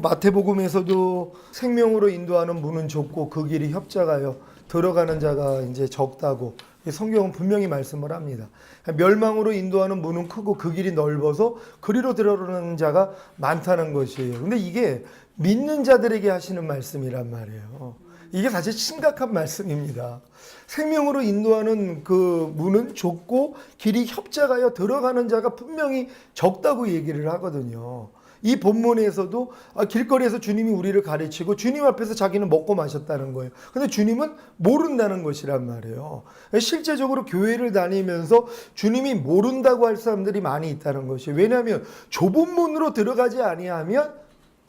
마태복음에서도 생명으로 인도하는 문은 좁고 그 길이 협착하여 들어가는 자가 이제 적다고 성경은 분명히 말씀을 합니다. 멸망으로 인도하는 문은 크고 그 길이 넓어서 그리로 들어가는 자가 많다는 것이에요. 근데 이게 믿는 자들에게 하시는 말씀이란 말이에요. 이게 사실 심각한 말씀입니다. 생명으로 인도하는 그 문은 좁고 길이 협착하여 들어가는 자가 분명히 적다고 얘기를 하거든요. 이 본문에서도 길거리에서 주님이 우리를 가르치고 주님 앞에서 자기는 먹고 마셨다는 거예요. 근데 주님은 모른다는 것이란 말이에요. 실제적으로 교회를 다니면서 주님이 모른다고 할 사람들이 많이 있다는 것이에요. 왜냐하면 좁은 문으로 들어가지 아니하면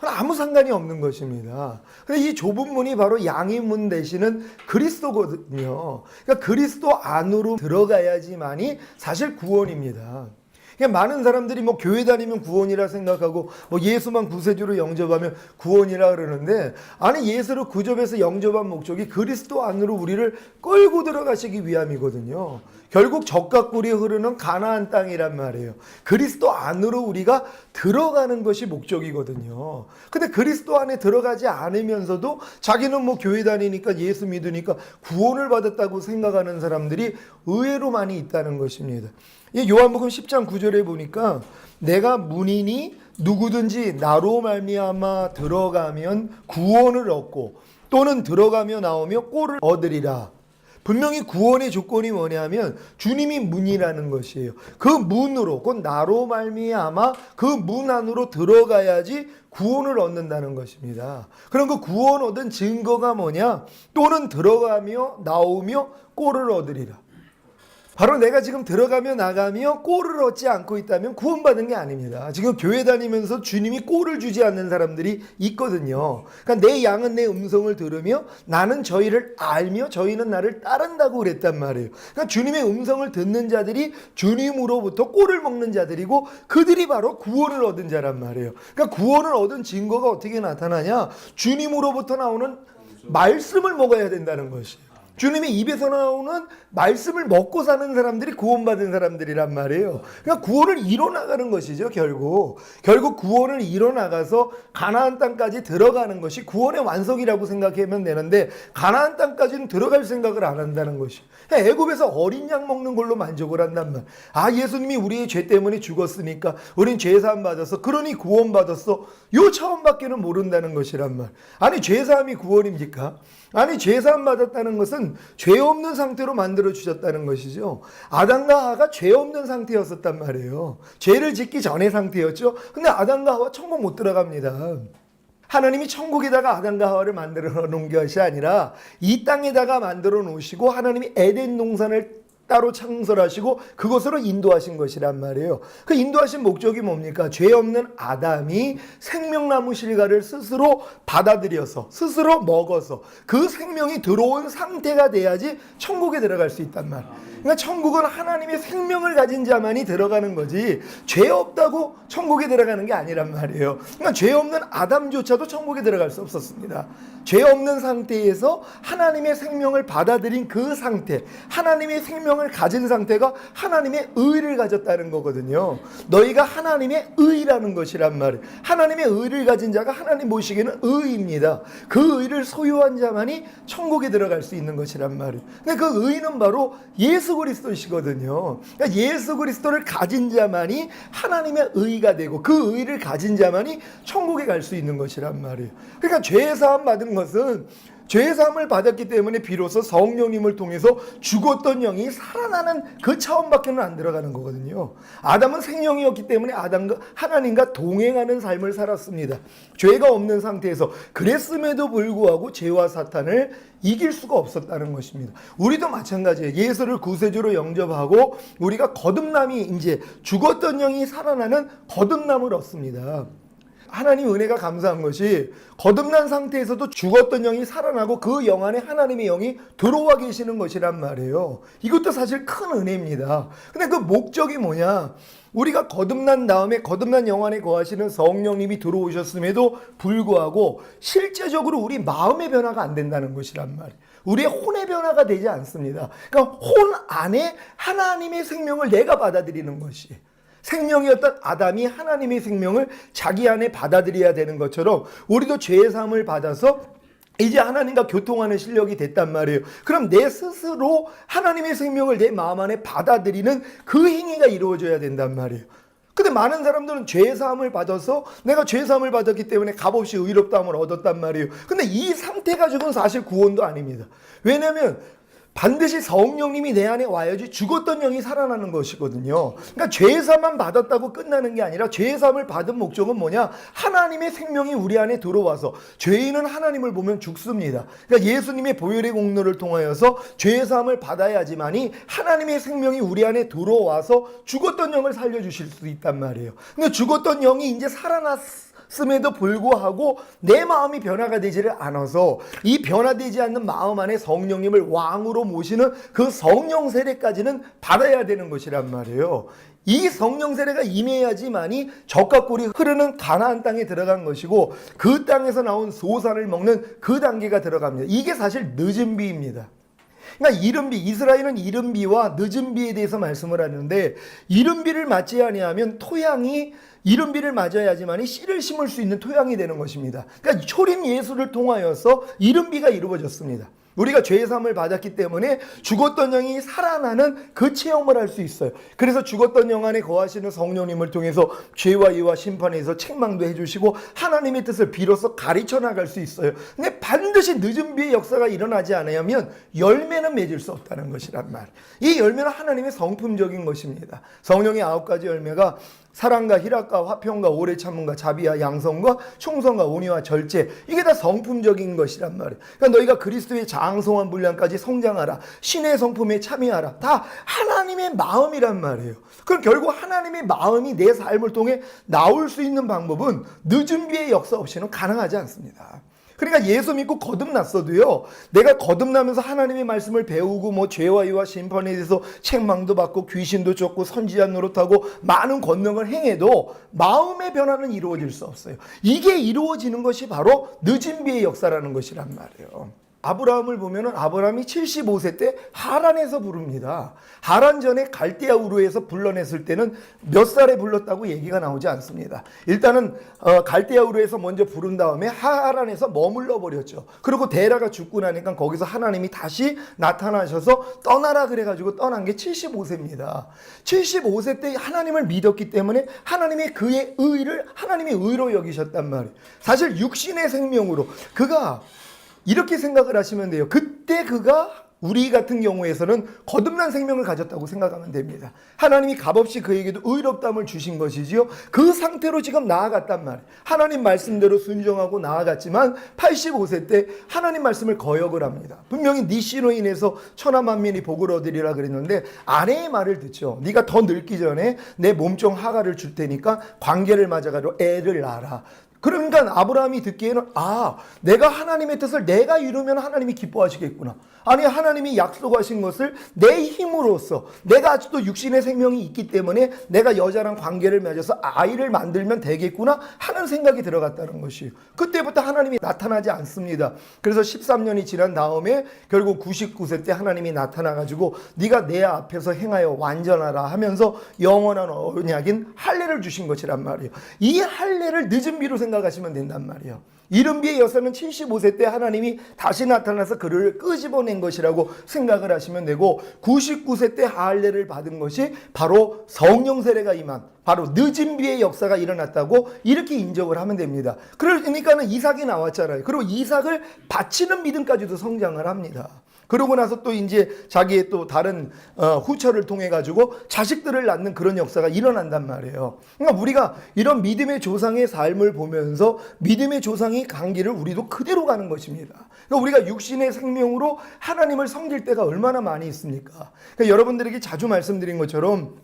아무 상관이 없는 것입니다. 근데 이 좁은 문이 바로 양의 문 되시는 그리스도거든요. 그러니까 그리스도 안으로 들어가야지만이 사실 구원입니다. 그러니까 많은 사람들이 뭐 교회 다니면 구원이라 생각하고 뭐 예수만 구세주로 영접하면 구원이라 그러는데, 아니 예수를 구접해서 영접한 목적이 그리스도 안으로 우리를 끌고 들어가시기 위함이거든요. 결국 젖과 꿀이 흐르는 가나안 땅이란 말이에요. 그리스도 안으로 우리가 들어가는 것이 목적이거든요. 근데 그리스도 안에 들어가지 않으면서도 자기는 뭐 교회 다니니까 예수 믿으니까 구원을 받았다고 생각하는 사람들이 의외로 많이 있다는 것입니다. 이 요한복음 10장 9절에 보니까 내가 문이니 누구든지 나로 말미암아 들어가면 구원을 얻고 또는 들어가며 나오며 꼴을 얻으리라. 분명히 구원의 조건이 뭐냐면 주님이 문이라는 것이에요. 그 문으로, 곧 나로 말미암아 그 문 안으로 들어가야지 구원을 얻는다는 것입니다. 그럼 그 구원 얻은 증거가 뭐냐? 또는 들어가며 나오며 꼴을 얻으리라. 바로 내가 지금 들어가며 나가며 꼴을 얻지 않고 있다면 구원받은 게 아닙니다. 지금 교회 다니면서 주님이 꼴을 주지 않는 사람들이 있거든요. 그러니까 내 양은 내 음성을 들으며 나는 저희를 알며 저희는 나를 따른다고 그랬단 말이에요. 그러니까 주님의 음성을 듣는 자들이 주님으로부터 꼴을 먹는 자들이고 그들이 바로 구원을 얻은 자란 말이에요. 그러니까 구원을 얻은 증거가 어떻게 나타나냐? 주님으로부터 나오는 말씀을 먹어야 된다는 것이에요. 주님의 입에서 나오는 말씀을 먹고 사는 사람들이 구원받은 사람들이란 말이에요. 그러니까 구원을 이뤄나가는 것이죠. 결국 구원을 이뤄나가서 가나안 땅까지 들어가는 것이 구원의 완성이라고 생각하면 되는데, 가나안 땅까지는 들어갈 생각을 안 한다는 것이, 애굽에서 어린 양 먹는 걸로 만족을 한단 말. 예수님이 우리의 죄 때문에 죽었으니까 우린 죄사함 받았어, 그러니 구원받았어, 요 차원밖에는 모른다는 것이란 말. 아니 죄사함이 구원입니까? 아니 죄사함 받았다는 것은 죄 없는 상태로 만들어 주셨다는 것이죠. 아담과 하와가 죄 없는 상태였었단 말이에요. 죄를 짓기 전의 상태였죠. 근데 아담과 하와 천국 못 들어갑니다. 하나님이 천국에다가 아담과 하와를 만들어 놓은 것이 아니라 이 땅에다가 만들어 놓으시고 하나님이 에덴 동산을 따로 창설하시고 그것으로 인도하신 것이란 말이에요. 그 인도하신 목적이 뭡니까? 죄 없는 아담이 생명나무 실과를 스스로 받아들여서 스스로 먹어서 그 생명이 들어온 상태가 돼야지 천국에 들어갈 수 있단 말이에요. 그러니까 천국은 하나님의 생명을 가진 자만이 들어가는 거지 죄 없다고 천국에 들어가는 게 아니란 말이에요. 그러니까 죄 없는 아담조차도 천국에 들어갈 수 없었습니다. 죄 없는 상태에서 하나님의 생명을 받아들인 그 상태, 하나님의 생명을 가진 상태가 하나님의 의를 가졌다는 거거든요. 너희가 하나님의 의라는 것이란 말이에요. 하나님의 의를 가진 자가 하나님 보시기에는 의입니다. 그 의를 소유한 자만이 천국에 들어갈 수 있는 것이란 말이에요. 근데 그 의는 바로 예수 그리스도시거든요. 그러니까 예수 그리스도를 가진 자만이 하나님의 의가 되고 그 의를 가진 자만이 천국에 갈 수 있는 것이란 말이에요. 그러니까 죄사함 받은 것은 죄사함을 받았기 때문에 비로소 성령님을 통해서 죽었던 영이 살아나는 그 차원밖에는 안 들어가는 거거든요. 아담은 생명이었기 때문에 아담과 하나님과 동행하는 삶을 살았습니다. 죄가 없는 상태에서. 그랬음에도 불구하고 죄와 사탄을 이길 수가 없었다는 것입니다. 우리도 마찬가지예요. 예수를 구세주로 영접하고 우리가 거듭남이, 이제 죽었던 영이 살아나는 거듭남을 얻습니다. 하나님 은혜가 감사한 것이 거듭난 상태에서도 죽었던 영이 살아나고 그 영 안에 하나님의 영이 들어와 계시는 것이란 말이에요. 이것도 사실 큰 은혜입니다. 근데 그 목적이 뭐냐? 우리가 거듭난 다음에 거듭난 영 안에 거하시는 성령님이 들어오셨음에도 불구하고 실제적으로 우리 마음의 변화가 안 된다는 것이란 말이에요. 우리의 혼의 변화가 되지 않습니다. 그러니까 혼 안에 하나님의 생명을 내가 받아들이는 것이, 생명이었던 아담이 하나님의 생명을 자기 안에 받아들여야 되는 것처럼 우리도 죄의 사함을 받아서 이제 하나님과 교통하는 실력이 됐단 말이에요. 그럼 내 스스로 하나님의 생명을 내 마음 안에 받아들이는 그 행위가 이루어져야 된단 말이에요. 근데 많은 사람들은 죄사함을 받아서 내가 죄사함을 받았기 때문에 값없이 의롭다함을 얻었단 말이에요. 근데 이 상태 가지고는 사실 구원도 아닙니다. 왜냐하면 반드시 성령님이 내 안에 와야지 죽었던 영이 살아나는 것이거든요. 그러니까 죄사함만 받았다고 끝나는 게 아니라 죄사함을 받은 목적은 뭐냐? 하나님의 생명이 우리 안에 들어와서 죄인은 하나님을 보면 죽습니다. 그러니까 예수님의 보혈의 공로를 통하여서 죄사함을 받아야지만이 하나님의 생명이 우리 안에 들어와서 죽었던 영을 살려주실 수 있단 말이에요. 근데 죽었던 영이 이제 살아났음에도 불구하고 내 마음이 변화가 되지를 않아서 이 변화되지 않는 마음 안에 성령님을 왕으로 모시는 그 성령 세례까지는 받아야 되는 것이란 말이에요. 이 성령 세례가 임해야지만이 젖과 꿀이 흐르는 가나안 땅에 들어간 것이고 그 땅에서 나온 소산을 먹는 그 단계가 들어갑니다. 이게 사실 늦은 비입니다. 그러니까 이른비, 이스라엘은 이른비와 늦은비에 대해서 말씀을 하는데 이른비를 맞지 아니하면 토양이 이른비를 맞아야지만이 씨를 심을 수 있는 토양이 되는 것입니다. 그러니까 초림 예수를 통하여서 이른비가 이루어졌습니다. 우리가 죄사함을 받았기 때문에 죽었던 영이 살아나는 그 체험을 할 수 있어요. 그래서 죽었던 영 안에 거하시는 성령님을 통해서 죄와 의와 심판에서 책망도 해주시고 하나님의 뜻을 비로소 가르쳐 나갈 수 있어요. 근데 반드시 늦은 비의 역사가 일어나지 않으면 열매는 맺을 수 없다는 것이란 말. 이 열매는 하나님의 성품적인 것입니다. 성령의 9가지 열매가 사랑과 희락과 화평과 오래 참음과 자비와 양성과 충성과 온유와 절제, 이게 다 성품적인 것이란 말이에요. 그러니까 너희가 그리스도의 장성한 분량까지 성장하라, 신의 성품에 참여하라, 다 하나님의 마음이란 말이에요. 그럼 결국 하나님의 마음이 내 삶을 통해 나올 수 있는 방법은 늦은 비의 역사 없이는 가능하지 않습니다. 그러니까 예수 믿고 거듭났어도요, 내가 거듭나면서 하나님의 말씀을 배우고 뭐 죄와 의와 심판에 대해서 책망도 받고 귀신도 쫓고 선지자 노릇하고 많은 권능을 행해도 마음의 변화는 이루어질 수 없어요. 이게 이루어지는 것이 바로 늦은 비의 역사라는 것이란 말이에요. 아브라함을 보면은 아브라함이 75세 때 하란에서 부릅니다. 하란 전에 갈대아 우르에서 불러냈을 때는 몇 살에 불렀다고 얘기가 나오지 않습니다. 일단은 갈대아 우르에서 먼저 부른 다음에 하란에서 머물러 버렸죠. 그리고 데라가 죽고 나니까 거기서 하나님이 다시 나타나셔서 떠나라 그래가지고 떠난 게 75세입니다. 75세 때 하나님을 믿었기 때문에 하나님의 그의 의를 하나님의 의로 여기셨단 말이에요. 사실 육신의 생명으로 그가 이렇게 생각을 하시면 돼요. 그때 그가 우리 같은 경우에서는 거듭난 생명을 가졌다고 생각하면 됩니다. 하나님이 값없이 그에게도 의롭다함을 주신 것이지요. 그 상태로 지금 나아갔단 말이에요. 하나님 말씀대로 순종하고 나아갔지만 85세 때 하나님 말씀을 거역을 합니다. 분명히 네 씨로 인해서 천하 만민이 복을 얻으리라 그랬는데 아내의 말을 듣죠. 네가 더 늙기 전에 내 몸종 하가를 줄 테니까 관계를 맞아가지고 애를 낳아라. 그러니까 아브라함이 듣기에는 내가 하나님의 뜻을 내가 이루면 하나님이 기뻐하시겠구나. 아니 하나님이 약속하신 것을 내 힘으로써 내가 아직도 육신의 생명이 있기 때문에 내가 여자랑 관계를 맺어서 아이를 만들면 되겠구나 하는 생각이 들어갔다는 것이에요. 그때부터 하나님이 나타나지 않습니다. 그래서 13년이 지난 다음에 결국 99세 때 하나님이 나타나가지고 네가 내 앞에서 행하여 완전하라 하면서 영원한 언약인 할례를 주신 것이란 말이에요. 이 할례를 늦은 비로 생각하시면 된단 말이에요. 이른비의 여사는 75세 때 하나님이 다시 나타나서 그를 끄집어낸 것이라고 생각을 하시면 되고 99세 때 할례를 받은 것이 바로 성령 세례가 임한 바로 늦은 비의 역사가 일어났다고 이렇게 인정을 하면 됩니다. 그러니까는 이삭이 나왔잖아요. 그리고 이삭을 바치는 믿음까지도 성장을 합니다. 그러고 나서 또 이제 자기의 또 다른 후처를 통해 가지고 자식들을 낳는 그런 역사가 일어난단 말이에요. 그러니까 우리가 이런 믿음의 조상의 삶을 보면서 믿음의 조상이 간 길을 우리도 그대로 가는 것입니다. 그러니까 우리가 육신의 생명으로 하나님을 섬길 때가 얼마나 많이 있습니까? 그러니까 여러분들에게 자주 말씀드린 것처럼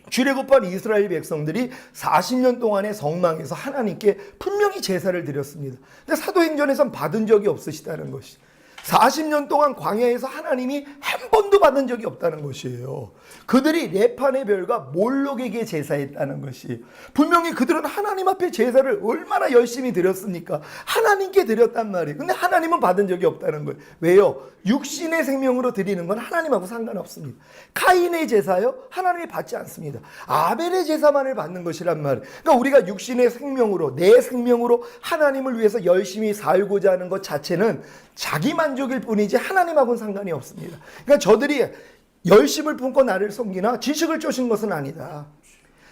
출애굽한 이스라엘 백성들이 40년 동안의 성망에서 하나님께 분명히 제사를 드렸습니다. 근데 사도행전에선 받은 적이 없으시다는 것이. 40년 동안 광야에서 하나님이 한 번도 받은 적이 없다는 것이에요. 그들이 레판의 별과 몰록에게 제사했다는 것이, 분명히 그들은 하나님 앞에 제사를 얼마나 열심히 드렸습니까? 하나님께 드렸단 말이에요. 근데 하나님은 받은 적이 없다는 거예요. 왜요? 육신의 생명으로 드리는 건 하나님하고 상관없습니다. 카인의 제사요? 하나님이 받지 않습니다. 아벨의 제사만을 받는 것이란 말이에요. 그러니까 우리가 육신의 생명으로, 내 생명으로 하나님을 위해서 열심히 살고자 하는 것 자체는 자기 만족일 뿐이지 하나님하고는 상관이 없습니다. 그러니까 저들이 열심을 품고 나를 섬기나 지식을 쫓은 것은 아니다.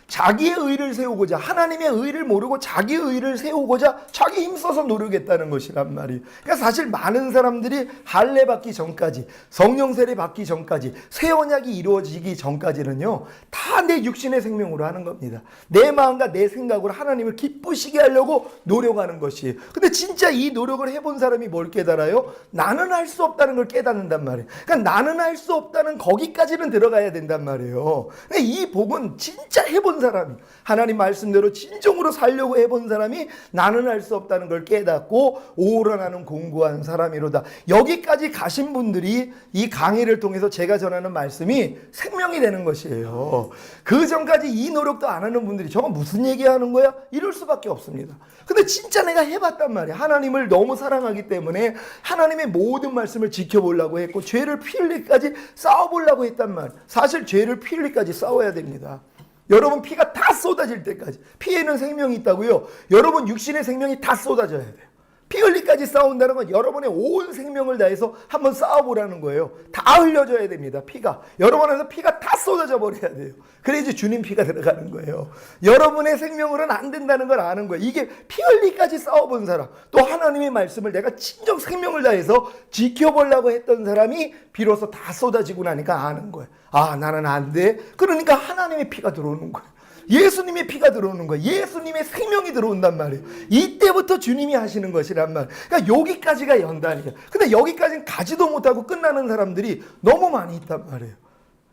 자기의 의를 세우고자, 하나님의 의를 모르고 자기의 의를 세우고자 자기 힘써서 노력했다는 것이란 말이에요. 그러니까 사실 많은 사람들이 할례 받기 전까지, 성령 세례 받기 전까지, 새 언약이 이루어지기 전까지는요, 다 내 육신의 생명으로 하는 겁니다. 내 마음과 내 생각으로 하나님을 기쁘시게 하려고 노력하는 것이에요. 근데 진짜 이 노력을 해본 사람이 뭘 깨달아요? 나는 할 수 없다는 걸 깨닫는단 말이에요. 그러니까 나는 할 수 없다는 거기까지는 들어가야 된단 말이에요. 근데 이 복은 진짜 해본 사람이, 하나님 말씀대로 진정으로 살려고 해본 사람이 나는 할 수 없다는 걸 깨닫고 오라 나는 공부한 사람이로다. 여기까지 가신 분들이 이 강의를 통해서 제가 전하는 말씀이 생명이 되는 것이에요. 그 전까지 이 노력도 안 하는 분들이 저거 무슨 얘기하는 거야? 이럴 수밖에 없습니다. 근데 진짜 내가 해봤단 말이야. 하나님을 너무 사랑하기 때문에 하나님의 모든 말씀을 지켜보려고 했고 죄를 피 흘리기까지 싸워보려고 했단 말이야. 사실 죄를 피 흘리기까지 싸워야 됩니다. 여러분 피가 다 쏟아질 때까지. 피에는 생명이 있다고요. 여러분 육신의 생명이 다 쏟아져야 돼요. 피 흘리기까지 싸운다는 건 여러분의 온 생명을 다해서 한번 싸워보라는 거예요. 다 흘려줘야 됩니다. 피가. 여러분에서 피가 다 쏟아져 버려야 돼요. 그래야지 주님 피가 들어가는 거예요. 여러분의 생명으로는 안 된다는 걸 아는 거예요. 이게 피 흘리기까지 싸워본 사람, 또 하나님의 말씀을 내가 진정 생명을 다해서 지켜보려고 했던 사람이 비로소 다 쏟아지고 나니까 아는 거예요. 아, 나는 안 돼. 그러니까 하나님의 피가 들어오는 거예요. 예수님의 피가 들어오는 거예요. 예수님의 생명이 들어온단 말이에요. 이때부터 주님이 하시는 것이란 말이에요. 그러니까 여기까지가 연단이에요. 근데 여기까지는 가지도 못하고 끝나는 사람들이 너무 많이 있단 말이에요.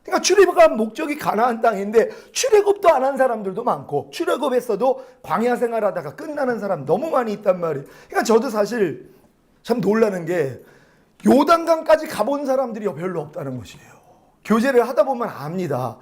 그러니까 출애굽한 목적이 가나안 땅인데 출애굽도 안 한 사람들도 많고, 출애굽했어도 광야 생활하다가 끝나는 사람 너무 많이 있단 말이에요. 그러니까 저도 사실 참 놀라는 게 요단강까지 가본 사람들이 별로 없다는 것이에요. 교제를 하다 보면 압니다.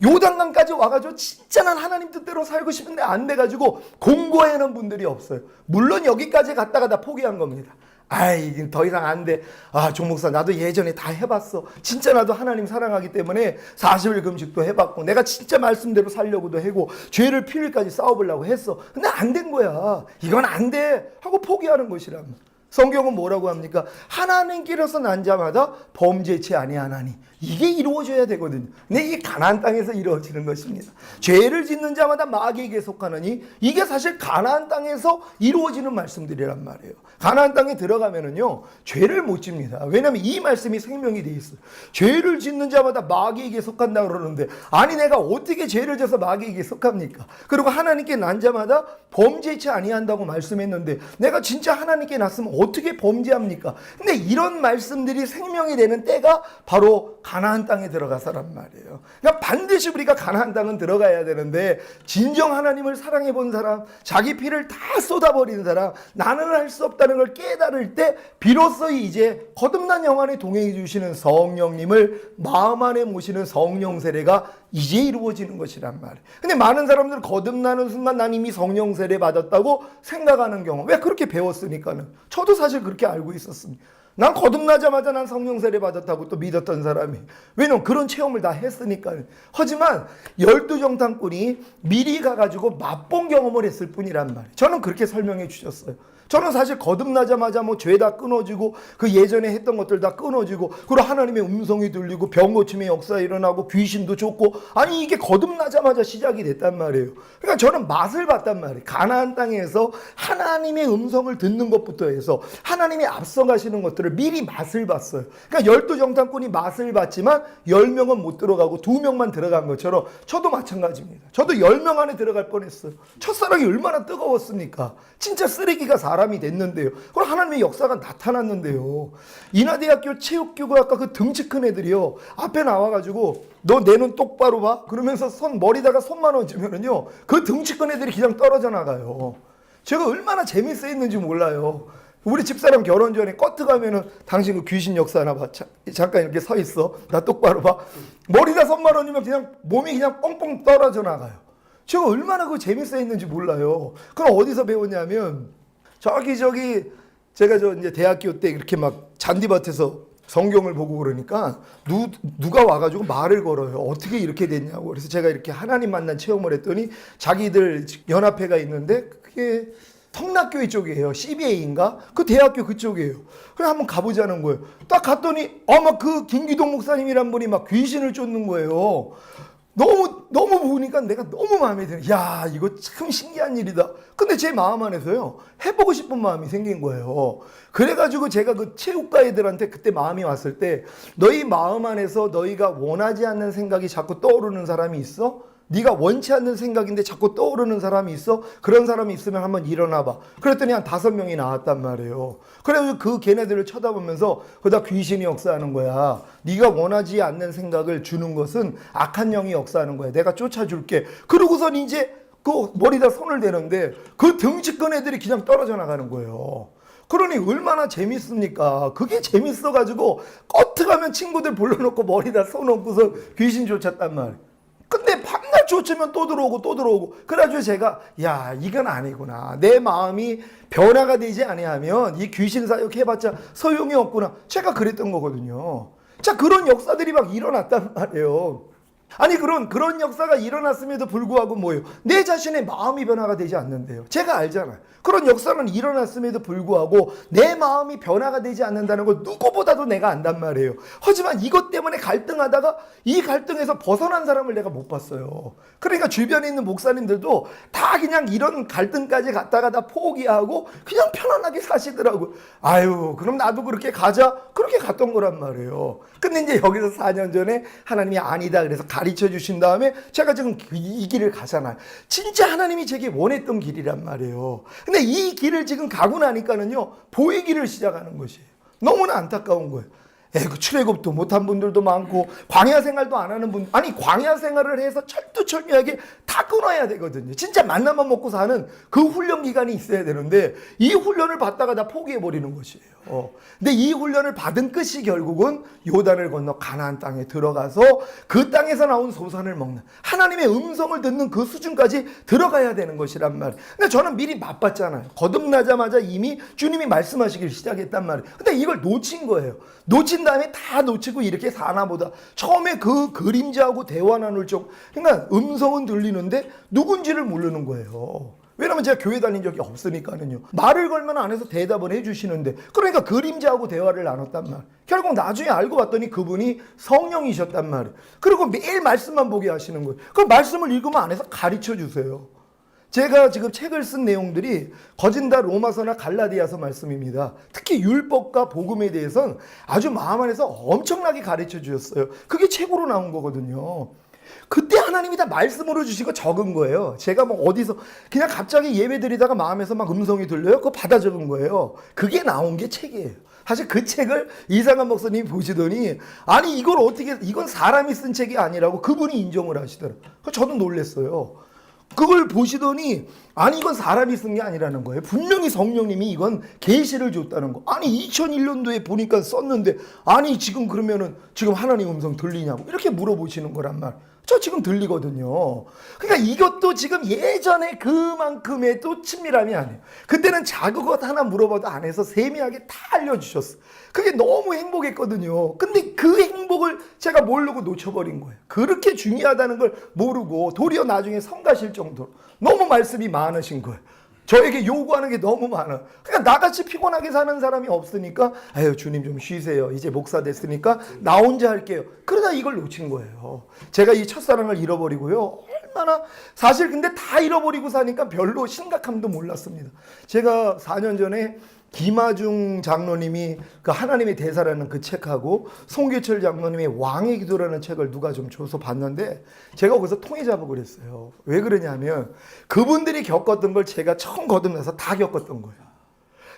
요단강까지 와가지고 진짜 난 하나님 뜻대로 살고 싶은데 안 돼가지고 공고해는 분들이 없어요. 물론 여기까지 갔다가 다 포기한 겁니다. 아이, 더 이상 안 돼. 아, 종 목사, 나도 예전에 다 해봤어. 진짜 나도 하나님 사랑하기 때문에 40일 금식도 해봤고, 내가 진짜 말씀대로 살려고도 하고, 죄를 필일까지 싸워보려고 했어. 근데 안 된 거야. 이건 안 돼. 하고 포기하는 것이란 말이야. 성경은 뭐라고 합니까? 하나님께로서 난 자마다 범죄치 아니하나니. 이게 이루어져야 되거든요. 근데 이게 가나안 땅에서 이루어지는 것입니다. 죄를 짓는 자마다 마귀에게 속하느니, 이게 사실 가나안 땅에서 이루어지는 말씀들이란 말이에요. 가나안 땅에 들어가면은요, 죄를 못 짓니다. 왜냐하면 이 말씀이 생명이 돼 있어요. 죄를 짓는 자마다 마귀에게 속한다 그러는데, 아니 내가 어떻게 죄를 져서 마귀에게 속합니까? 그리고 하나님께 난 자마다 범죄치 아니한다고 말씀했는데, 내가 진짜 하나님께 났으면 어떻게 범죄합니까? 근데 이런 말씀들이 생명이 되는 때가 바로 가나안 땅에 들어가서란 말이에요. 그러니까 반드시 우리가 가나안 땅은 들어가야 되는데, 진정 하나님을 사랑해 본 사람, 자기 피를 다 쏟아버린 사람, 나는 할 수 없다는 걸 깨달을 때 비로소 이제 거듭난 영안에 동행해 주시는 성령님을 마음 안에 모시는 성령 세례가 이제 이루어지는 것이란 말이에요. 근데 많은 사람들은 거듭나는 순간 난 이미 성령 세례 받았다고 생각하는 경우, 왜 그렇게 배웠으니까는. 저도 사실 그렇게 알고 있었습니다. 난 거듭나자마자 난 성령 세례 받았다고 또 믿었던 사람이. 왜냐면 그런 체험을 다 했으니까요. 하지만 12정탐꾼이 미리 가가지고 맛본 경험을 했을 뿐이란 말이에요. 저는 그렇게 설명해 주셨어요. 저는 사실 거듭나자마자 뭐 죄 다 끊어지고 그 예전에 했던 것들 다 끊어지고, 그리고 하나님의 음성이 들리고 병 고침의 역사 일어나고 귀신도 쫓고, 아니 이게 거듭나자마자 시작이 됐단 말이에요. 그러니까 저는 맛을 봤단 말이에요. 가나안 땅에서 하나님의 음성을 듣는 것부터 해서 하나님이 앞서가시는 것들을 미리 맛을 봤어요. 그러니까 12정탐꾼이 맛을 봤지만 10명은 못 들어가고 2명만 들어간 것처럼 저도 마찬가지입니다. 저도 10명 안에 들어갈 뻔했어요. 첫사랑이 얼마나 뜨거웠습니까? 진짜 쓰레기가 사람이 됐는데요. 그럼 하나님의 역사가 나타났는데요. 인하대학교 체육교구학과 그 등치 큰 애들이요, 앞에 나와가지고 너 내 눈 똑바로 봐? 그러면서 머리다가 손만 얹으면은요, 그 등치 큰 애들이 그냥 떨어져 나가요. 제가 얼마나 재밌어 했는지 몰라요. 우리 집사람 결혼 전에 커트 가면은 당신 그 귀신 역사나 봐. 잠깐 이렇게 서 있어. 나 똑바로 봐. 머리가 선만원이면 그냥 몸이 그냥 뻥뻥 떨어져 나가요. 제가 얼마나 그 재밌어 했는지 몰라요. 그럼 어디서 배웠냐면 저기 제가 이제 대학교 때 이렇게 막 잔디밭에서 성경을 보고 그러니까 누가 와가지고 말을 걸어요. 어떻게 이렇게 됐냐고. 그래서 제가 이렇게 하나님 만난 체험을 했더니 자기들 연합회가 있는데 그게 성락교회 쪽이에요. CBA인가? 그 대학교 그쪽이에요. 그래 한번 가보자는 거예요. 딱 갔더니 막 그 김기동 목사님이란 분이 막 귀신을 쫓는 거예요. 너무 보니까 내가 너무 마음에 드는. 야, 이거 참 신기한 일이다. 근데 제 마음 안에서요, 해보고 싶은 마음이 생긴 거예요. 그래가지고 제가 그 체육과 애들한테 그때 마음이 왔을 때, 너희 마음 안에서 너희가 원하지 않는 생각이 자꾸 떠오르는 사람이 있어? 네가 원치 않는 생각인데 자꾸 떠오르는 사람이 있어? 그런 사람이 있으면 한번 일어나봐. 그랬더니 한 5명이 나왔단 말이에요. 그래서 그 걔네들을 쳐다보면서 그다 귀신이 역사하는 거야. 네가 원하지 않는 생각을 주는 것은 악한 영이 역사하는 거야. 내가 쫓아줄게. 그러고선 이제 그 머리다 손을 대는데 그 등치권 애들이 그냥 떨어져 나가는 거예요. 그러니 얼마나 재밌습니까? 그게 재밌어가지고 커트 가면 친구들 불러놓고 머리다 손 얹고서 귀신 쫓았단 말이에요. 근데 밤낮 쫓으면 또 들어오고 그래가지고 제가 야 이건 아니구나. 내 마음이 변화가 되지 아니하면 이 귀신 사역 해봤자 소용이 없구나. 제가 그랬던 거거든요. 자, 그런 역사들이 막 일어났단 말이에요. 아니 그런 역사가 일어났음에도 불구하고 뭐예요? 내 자신의 마음이 변화가 되지 않는데요. 제가 알잖아요. 그런 역사는 일어났음에도 불구하고 내 마음이 변화가 되지 않는다는 걸 누구보다도 내가 안단 말이에요. 하지만 이것 때문에 갈등하다가 이 갈등에서 벗어난 사람을 내가 못 봤어요. 그러니까 주변에 있는 목사님들도 다 그냥 이런 갈등까지 갔다가 다 포기하고 그냥 편안하게 사시더라고요. 아유, 그럼 나도 그렇게 가자. 그렇게 갔던 거란 말이에요. 근데 이제 여기서 4년 전에 하나님이 아니다 그래서 가르쳐 주신 다음에 제가 지금 이 길을 가잖아요. 진짜 하나님이 제게 원했던 길이란 말이에요. 근데 이 길을 지금 가고 나니까는요, 보이기를 시작하는 것이에요. 너무나 안타까운 거예요. 그 출애굽도 못한 분들도 많고 광야 생활도 안 하는 분, 아니 광야 생활을 해서 철두철미하게 다 끊어야 되거든요. 진짜 만나만 먹고 사는 그 훈련 기간이 있어야 되는데 이 훈련을 받다가 다 포기해 버리는 것이에요. 근데 이 훈련을 받은 끝이 결국은 요단을 건너 가나안 땅에 들어가서 그 땅에서 나온 소산을 먹는 하나님의 음성을 듣는 그 수준까지 들어가야 되는 것이란 말이에요. 근데 저는 미리 맛봤잖아요. 거듭나자마자 이미 주님이 말씀하시길 시작했단 말이에요. 근데 이걸 놓친 거예요. 놓친 다음에 다 놓치고 이렇게 사나 보다. 처음에 그 그림자하고 대화 나눌 적, 그러니까 음성은 들리는데 누군지를 모르는 거예요. 왜냐면 제가 교회 다닌 적이 없으니까는요. 말을 걸면 안에서 대답을 해주시는데, 그러니까 그림자하고 대화를 나눴단 말. 결국 나중에 알고 봤더니 그분이 성령이셨단 말이에요. 그리고 매일 말씀만 보게 하시는 거예요. 그럼 말씀을 읽으면 안에서 가르쳐 주세요. 제가 지금 책을 쓴 내용들이 거진 다 로마서나 갈라디아서 말씀입니다. 특히 율법과 복음에 대해서는 아주 마음 안에서 엄청나게 가르쳐 주셨어요. 그게 책으로 나온 거거든요. 그때 하나님이 다 말씀으로 주시고 적은 거예요. 제가 뭐 어디서 그냥 갑자기 예배 드리다가 마음에서 막 음성이 들려요. 그거 받아 적은 거예요. 그게 나온 게 책이에요. 사실 그 책을 이상한 목사님이 보시더니 아니 이걸 어떻게, 이건 사람이 쓴 책이 아니라고 그분이 인정을 하시더라고요. 저도 놀랐어요. 그걸 보시더니 아니 이건 사람이 쓴 게 아니라는 거예요. 분명히 성령님이 이건 계시를 줬다는 거. 아니 2001년도에 보니까 썼는데 아니 지금 그러면은 지금 하나님 음성 들리냐고 이렇게 물어보시는 거란 말. 저 지금 들리거든요. 그러니까 이것도 지금 예전에 그만큼의 또 친밀함이 아니에요. 그때는 작은 것 하나 물어봐도 안에서 세미하게 다 알려주셨어. 그게 너무 행복했거든요. 근데 그 행복을 제가 모르고 놓쳐버린 거예요. 그렇게 중요하다는 걸 모르고 도리어 나중에 성가실 정도로 너무 말씀이 많으신 거예요. 저에게 요구하는 게 너무 많아. 그러니까 나같이 피곤하게 사는 사람이 없으니까 아유 주님 좀 쉬세요. 이제 목사 됐으니까 나 혼자 할게요. 그러다 이걸 놓친 거예요. 제가 이 첫사랑을 잃어버리고요. 얼마나 사실 근데 다 잃어버리고 사니까 별로 심각함도 몰랐습니다. 제가 4년 전에 김하중 장로님이 그 하나님의 대사라는 그 책하고 송규철 장로님의 왕의 기도라는 책을 누가 좀 줘서 봤는데 제가 거기서 통해 잡고 그랬어요. 왜 그러냐면 그분들이 겪었던 걸 제가 처음 거듭나서 다 겪었던 거예요.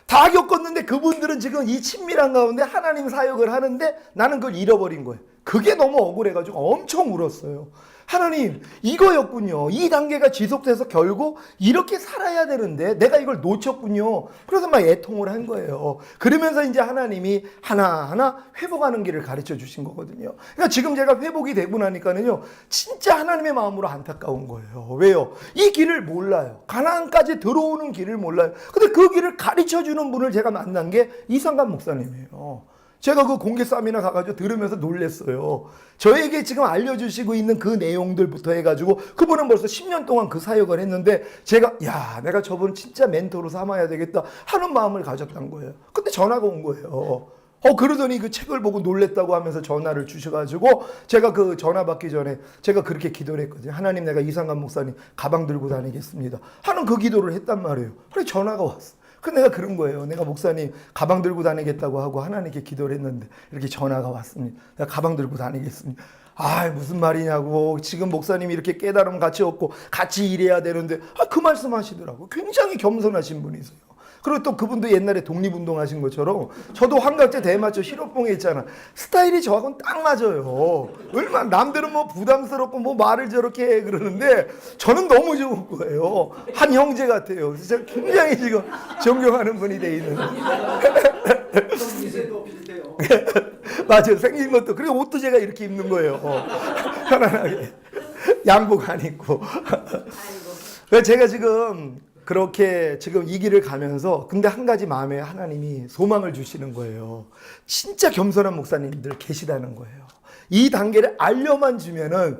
다 겪었는데 그분들은 지금 이 친밀한 가운데 하나님 사역을 하는데 나는 그걸 잃어버린 거예요. 그게 너무 억울해가지고 엄청 울었어요. 하나님, 이거였군요. 이 단계가 지속돼서 결국 이렇게 살아야 되는데 내가 이걸 놓쳤군요. 그래서 막 애통을 한 거예요. 그러면서 이제 하나님이 하나하나 회복하는 길을 가르쳐 주신 거거든요. 그러니까 지금 제가 회복이 되고 나니까는요, 진짜 하나님의 마음으로 안타까운 거예요. 왜요? 이 길을 몰라요. 가나안까지 들어오는 길을 몰라요. 근데 그 길을 가르쳐 주는 분을 제가 만난 게 이상감 목사님이에요. 제가 그 공개 싸움이나 가가지고 들으면서 놀랬어요. 저에게 지금 알려주시고 있는 그 내용들부터 해가지고 그분은 벌써 10년 동안 그 사역을 했는데 제가 내가 저분 진짜 멘토로 삼아야 되겠다 하는 마음을 가졌던 거예요. 근데 전화가 온 거예요. 그러더니 그 책을 보고 놀랬다고 하면서 전화를 주셔가지고 제가 그 전화 받기 전에 제가 그렇게 기도를 했거든요. 하나님, 내가 이상감 목사님 가방 들고 다니겠습니다 하는 그 기도를 했단 말이에요. 그래 전화가 왔어. 내가 그런 거예요. 내가 목사님 가방 들고 다니겠다고 하고 하나님께 기도를 했는데 이렇게 전화가 왔습니다. 내가 가방 들고 다니겠습니다. 무슨 말이냐고. 지금 목사님이 이렇게 깨달음 같이 얻고 같이 일해야 되는데 그 말씀 하시더라고. 굉장히 겸손하신 분이세요. 그리고 또 그분도 옛날에 독립운동 하신 것처럼 저도 환각제 대마초 실업봉에 있잖아. 스타일이 저하고는 딱 맞아요. 얼마나 남들은 뭐 부담스럽고 뭐 말을 저렇게 해 그러는데 저는 너무 좋은 거예요. 한 형제 같아요. 그래서 제가 굉장히 지금 존경하는 분이 돼 있는. 이세도 비슷해요. 맞아요. 생긴 것도. 그리고 옷도 제가 이렇게 입는 거예요. 편안하게. 양복 안 입고. 그래서 제가 지금 그렇게 지금 이 길을 가면서 근데 한 가지 마음에 하나님이 소망을 주시는 거예요. 진짜 겸손한 목사님들 계시다는 거예요. 이 단계를 알려만 주면은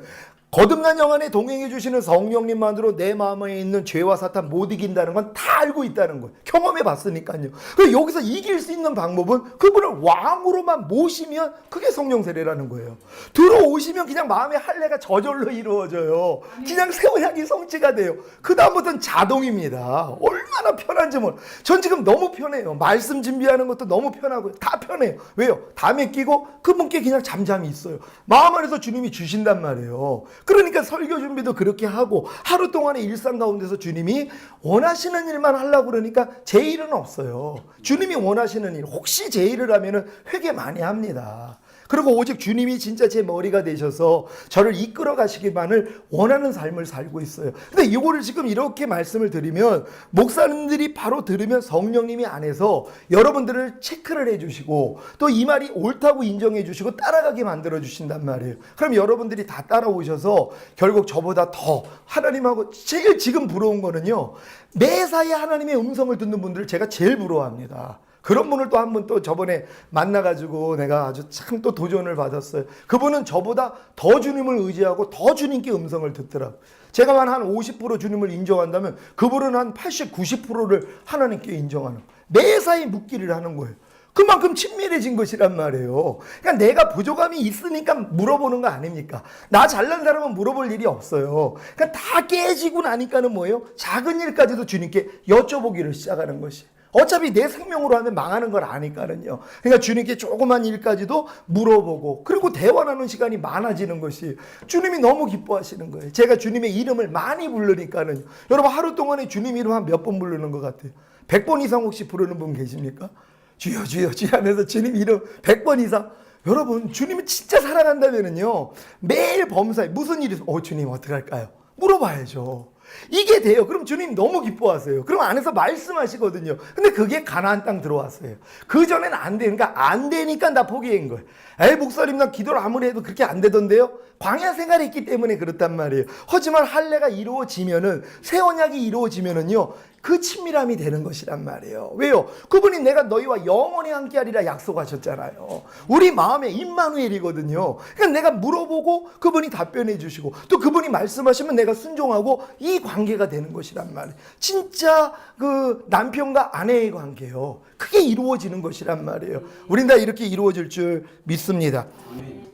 거듭난 영안에 동행해 주시는 성령님만으로 내 마음에 있는 죄와 사탄 못 이긴다는 건 다 알고 있다는 거예요. 경험해 봤으니까요. 그래서 여기서 이길 수 있는 방법은 그분을 왕으로만 모시면 그게 성령 세례라는 거예요. 들어오시면 그냥 마음의 할례가 저절로 이루어져요. 그냥 새 언약이 성취가 돼요. 그 다음부터는 자동입니다. 얼마나 편한지 몰라. 전 지금 너무 편해요. 말씀 준비하는 것도 너무 편하고요. 다 편해요. 왜요? 담에 끼고 그분께 그냥 잠잠히 있어요. 마음 안에서 주님이 주신단 말이에요. 그러니까 설교 준비도 그렇게 하고 하루 동안의 일상 가운데서 주님이 원하시는 일만 하려고 그러니까 제 일은 없어요. 주님이 원하시는 일, 혹시 제 일을 하면은 회개 많이 합니다. 그리고 오직 주님이 진짜 제 머리가 되셔서 저를 이끌어 가시기만을 원하는 삶을 살고 있어요. 근데 이거를 지금 이렇게 말씀을 드리면 목사님들이 바로 들으면 성령님이 안에서 여러분들을 체크를 해주시고 또 이 말이 옳다고 인정해 주시고 따라가게 만들어 주신단 말이에요. 그럼 여러분들이 다 따라오셔서 결국 저보다 더 하나님하고 제일 지금 부러운 거는요, 매사에 하나님의 음성을 듣는 분들을 제가 제일 부러워합니다. 그런 분을 또 한 분 또 저번에 만나가지고 내가 아주 참 또 도전을 받았어요. 그분은 저보다 더 주님을 의지하고 더 주님께 음성을 듣더라고요. 제가 한 50% 주님을 인정한다면 그분은 한 80, 90%를 하나님께 인정하는 거예요. 매사에 묻기를 하는 거예요. 그만큼 친밀해진 것이란 말이에요. 그러니까 내가 부족함이 있으니까 물어보는 거 아닙니까? 나 잘난 사람은 물어볼 일이 없어요. 그러니까 다 깨지고 나니까는 뭐예요? 작은 일까지도 주님께 여쭤보기를 시작하는 것이. 어차피 내 생명으로 하면 망하는 걸 아니까는요. 그러니까 주님께 조그만 일까지도 물어보고 그리고 대화 나누는 시간이 많아지는 것이 주님이 너무 기뻐하시는 거예요. 제가 주님의 이름을 많이 부르니까는요. 여러분 하루 동안에 주님 이름 한 몇 번 부르는 것 같아요? 100번 이상 혹시 부르는 분 계십니까? 주여 주여 주여 하면서 주님 이름 100번 이상. 여러분 주님을 진짜 사랑한다면은요, 매일 범사에 무슨 일이 있어? 주님 어떡할까요? 물어봐야죠. 이게 돼요. 그럼 주님 너무 기뻐하세요. 그럼 안에서 말씀하시거든요. 근데 그게 가나안 땅 들어왔어요. 그 전에는 안 되니까 안 되니까 나 포기한 거예요. 에이 목사님 나 기도를 아무리 해도 그렇게 안 되던데요. 광야 생활이 있기 때문에 그렇단 말이에요. 하지만 할례가 이루어지면은, 새 언약이 이루어지면은요, 그 친밀함이 되는 것이란 말이에요. 왜요? 그분이 내가 너희와 영원히 함께하리라 약속하셨잖아요. 우리 마음에 임마누엘이거든요. 그러니까 내가 물어보고 그분이 답변해 주시고 또 그분이 말씀하시면 내가 순종하고 이 관계가 되는 것이란 말이에요. 진짜 그 남편과 아내의 관계요. 그게 이루어지는 것이란 말이에요. 우린 다 이렇게 이루어질 줄 믿습니다.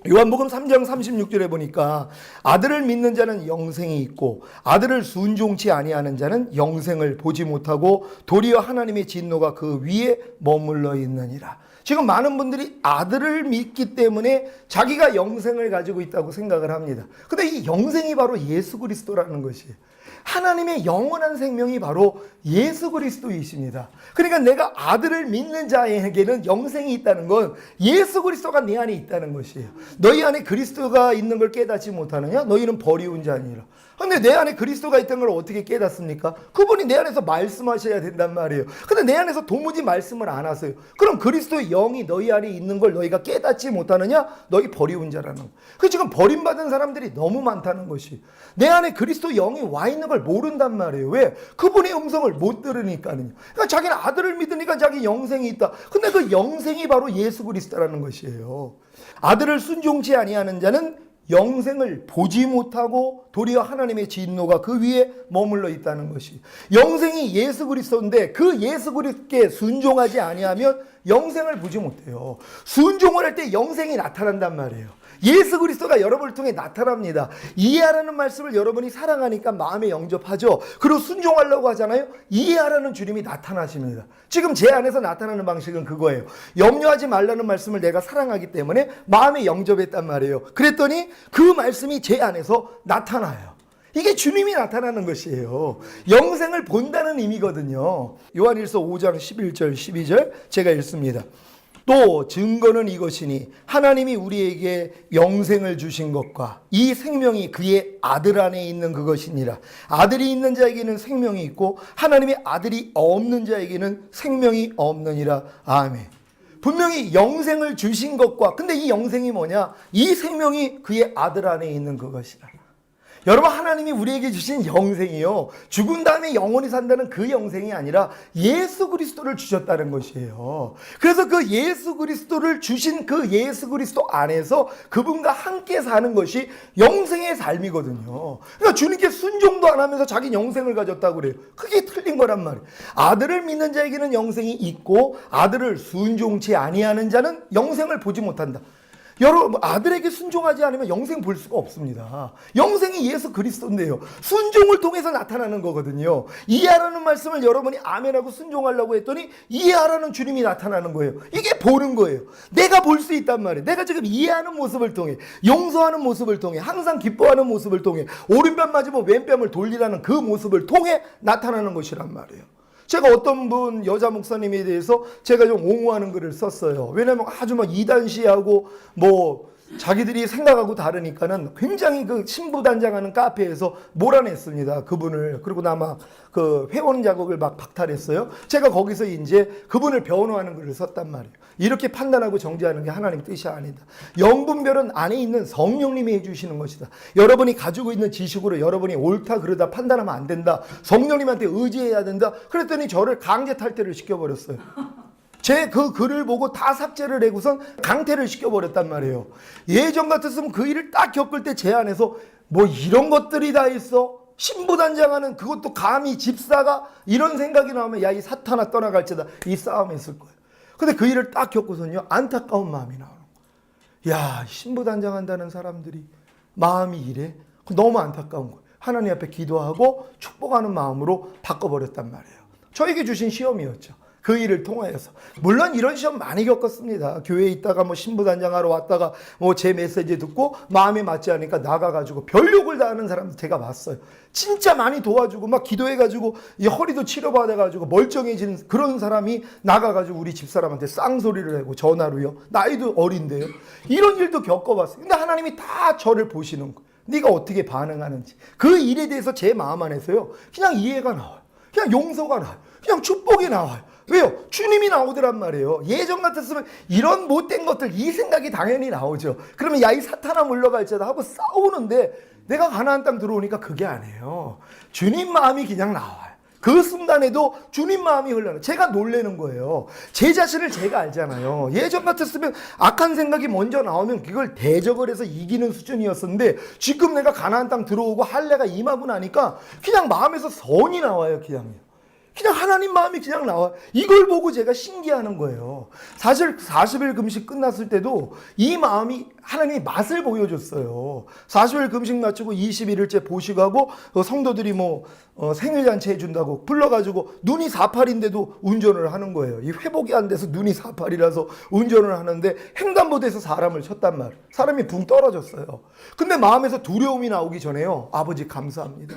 요한복음 3장 36절에 보니까 아들을 믿는 자는 영생이 있고 아들을 순종치 아니하는 자는 영생을 보지 못하고 도리어 하나님의 진노가 그 위에 머물러 있느니라. 지금 많은 분들이 아들을 믿기 때문에 자기가 영생을 가지고 있다고 생각을 합니다. 근데 이 영생이 바로 예수 그리스도라는 것이에요. 하나님의 영원한 생명이 바로 예수 그리스도이십니다. 그러니까 내가 아들을 믿는 자에게는 영생이 있다는 건 예수 그리스도가 내 안에 있다는 것이에요. 너희 안에 그리스도가 있는 걸 깨닫지 못하느냐? 너희는 버리운 자니라. 근데 내 안에 그리스도가 있다는 걸 어떻게 깨닫습니까? 그분이 내 안에서 말씀하셔야 된단 말이에요. 근데 내 안에서 도무지 말씀을 안 하세요. 그럼 그리스도의 영이 너희 안에 있는 걸 너희가 깨닫지 못하느냐? 너희 버리운 자라는 거예요. 그 지금 버림받은 사람들이 너무 많다는 것이, 내 안에 그리스도 영이 와 있는 걸 모른단 말이에요. 왜? 그분의 음성을 못 들으니까는요. 그러니까 자기는 아들을 믿으니까 자기 영생이 있다. 근데 그 영생이 바로 예수 그리스도라는 것이에요. 아들을 순종치 아니하는 자는 영생을 보지 못하고 도리어 하나님의 진노가 그 위에 머물러 있다는 것이, 영생이 예수 그리스도인데 그 예수 그리스도께 순종하지 아니하면 영생을 보지 못해요. 순종을 할 때 영생이 나타난단 말이에요. 예수 그리스도가 여러분을 통해 나타납니다. 이해하라는 말씀을 여러분이 사랑하니까 마음에 영접하죠. 그리고 순종하려고 하잖아요. 이해하라는 주님이 나타나십니다. 지금 제 안에서 나타나는 방식은 그거예요. 염려하지 말라는 말씀을 내가 사랑하기 때문에 마음에 영접했단 말이에요. 그랬더니 그 말씀이 제 안에서 나타나요. 이게 주님이 나타나는 것이에요. 영생을 본다는 의미거든요. 요한일서 5장 11절 12절 제가 읽습니다. 또 증거는 이것이니 하나님이 우리에게 영생을 주신 것과 이 생명이 그의 아들 안에 있는 그것이니라. 아들이 있는 자에게는 생명이 있고 하나님의 아들이 없는 자에게는 생명이 없느니라. 아멘. 분명히 영생을 주신 것과, 근데 이 영생이 뭐냐? 이 생명이 그의 아들 안에 있는 그것이라. 여러분, 하나님이 우리에게 주신 영생이요, 죽은 다음에 영원히 산다는 그 영생이 아니라 예수 그리스도를 주셨다는 것이에요. 그래서 그 예수 그리스도를 주신 그 예수 그리스도 안에서 그분과 함께 사는 것이 영생의 삶이거든요. 그러니까 주님께 순종도 안 하면서 자기 영생을 가졌다고 그래요. 그게 틀린 거란 말이에요. 아들을 믿는 자에게는 영생이 있고 아들을 순종치 아니하는 자는 영생을 보지 못한다. 여러분, 아들에게 순종하지 않으면 영생 볼 수가 없습니다. 영생이 예수 그리스도인데요, 순종을 통해서 나타나는 거거든요. 이해하라는 말씀을 여러분이 아멘하고 순종하려고 했더니 이해하라는 주님이 나타나는 거예요. 이게 보는 거예요. 내가 볼 수 있단 말이에요. 내가 지금 이해하는 모습을 통해, 용서하는 모습을 통해, 항상 기뻐하는 모습을 통해, 오른뺨 맞으면 왼뺨을 돌리라는 그 모습을 통해 나타나는 것이란 말이에요. 제가 어떤 분 여자 목사님에 대해서 제가 좀 옹호하는 글을 썼어요. 왜냐하면 아주 막 이단시하고 뭐 자기들이 생각하고 다르니까는 굉장히 그 신부단장하는 카페에서 몰아냈습니다, 그분을. 그리고 나 막 그 회원 자격을 막 박탈했어요. 제가 거기서 이제 그분을 변호하는 글을 썼단 말이에요. 이렇게 판단하고 정죄하는 게 하나님 뜻이 아니다. 영분별은 안에 있는 성령님이 해주시는 것이다. 여러분이 가지고 있는 지식으로 여러분이 옳다 그르다 판단하면 안 된다. 성령님한테 의지해야 된다. 그랬더니 저를 강제 탈퇴를 시켜버렸어요. 제 그 글을 보고 다 삭제를 해고선 강퇴를 시켜버렸단 말이에요. 예전 같았으면 그 일을 딱 겪을 때 제 안에서 뭐 이런 것들이 다 있어? 신부단장하는 그것도 감히 집사가? 이런 생각이 나오면 야, 이 사탄아 떠나갈지다, 이 싸움에 있을 거예요. 근데 그 일을 딱 겪고선요, 안타까운 마음이 나오는 거예요. 야, 신부단장한다는 사람들이 마음이 이래? 너무 안타까운 거예요. 하나님 앞에 기도하고 축복하는 마음으로 바꿔버렸단 말이에요. 저에게 주신 시험이었죠. 그 일을 통하여서. 물론 이런 시험 많이 겪었습니다. 교회에 있다가 뭐 신부단장하러 왔다가 뭐 제 메시지 듣고 마음에 맞지 않으니까 나가가지고 별욕을 다 하는 사람들 제가 봤어요. 진짜 많이 도와주고 막 기도해가지고 이 허리도 치료받아가지고 멀쩡해지는 그런 사람이 나가가지고 우리 집사람한테 쌍소리를 하고 전화로요. 나이도 어린데요. 이런 일도 겪어봤어요. 근데 하나님이 다 저를 보시는 거예요. 네가 어떻게 반응하는지. 그 일에 대해서 제 마음 안에서요, 그냥 이해가 나와요. 그냥 용서가 나와요. 그냥 축복이 나와요. 왜요? 주님이 나오더란 말이에요. 예전 같았으면 이런 못된 것들, 이 생각이 당연히 나오죠. 그러면 야, 이 사탄아 물러갈지다 하고 싸우는데 내가 가나안 땅 들어오니까 그게 아니에요. 주님 마음이 그냥 나와요. 그 순간에도 주님 마음이 흘러요. 제가 놀라는 거예요. 제 자신을 제가 알잖아요. 예전 같았으면 악한 생각이 먼저 나오면 그걸 대적을 해서 이기는 수준이었었는데 지금 내가 가나안 땅 들어오고 할례가 임하고 나니까 그냥 마음에서 선이 나와요. 그냥 하나님 마음이 그냥 나와. 이걸 보고 제가 신기하는 거예요. 사실 40일 금식 끝났을 때도 이 마음이 하나님이 맛을 보여줬어요. 40일 금식 마치고 21일째 보식하고 성도들이 뭐 생일잔치 해준다고 불러가지고 눈이 48인데도 운전을 하는 거예요. 이 회복이 안 돼서 눈이 48이라서 운전을 하는데 횡단보도에서 사람을 쳤단 말이에요. 사람이 붕 떨어졌어요. 근데 마음에서 두려움이 나오기 전에요, 아버지 감사합니다.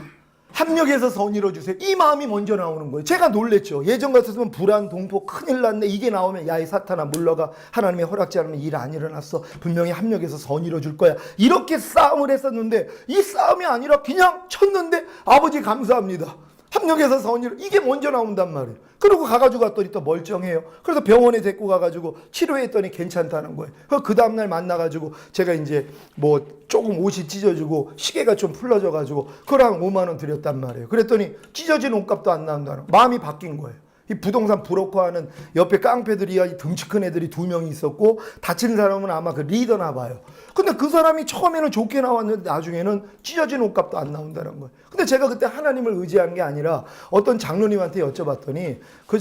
합력해서 선 이뤄주세요. 이 마음이 먼저 나오는 거예요. 제가 놀랬죠. 예전 같았으면 불안, 동포, 큰일 났네. 이게 나오면 야, 이 사탄아 물러가. 하나님의 허락지 않으면 일 안 일어났어. 분명히 합력해서 선 이뤄줄 거야. 이렇게 싸움을 했었는데 이 싸움이 아니라 그냥 쳤는데 아버지 감사합니다. 합력해서 선의로 이게 먼저 나온단 말이에요. 그러고 가가지고 갔더니 또 멀쩡해요. 그래서 병원에 데리고 가가지고 치료했더니 괜찮다는 거예요. 그 다음날 만나가지고 제가 이제 뭐 조금 옷이 찢어지고 시계가 좀 풀러져가지고 그걸 한 5만 원 드렸단 말이에요. 그랬더니 찢어진 옷값도 안 나온다는 거예요. 마음이 바뀐 거예요. 이 부동산 브로커하는 옆에 깡패들이 덩치 큰 애들이 2명이 있었고 다친 사람은 아마 그 리더나 봐요. 근데 그 사람이 처음에는 좋게 나왔는데 나중에는 찢어진 옷값도 안 나온다는 거예요. 근데 제가 그때 하나님을 의지한 게 아니라 어떤 장로님한테 여쭤봤더니 그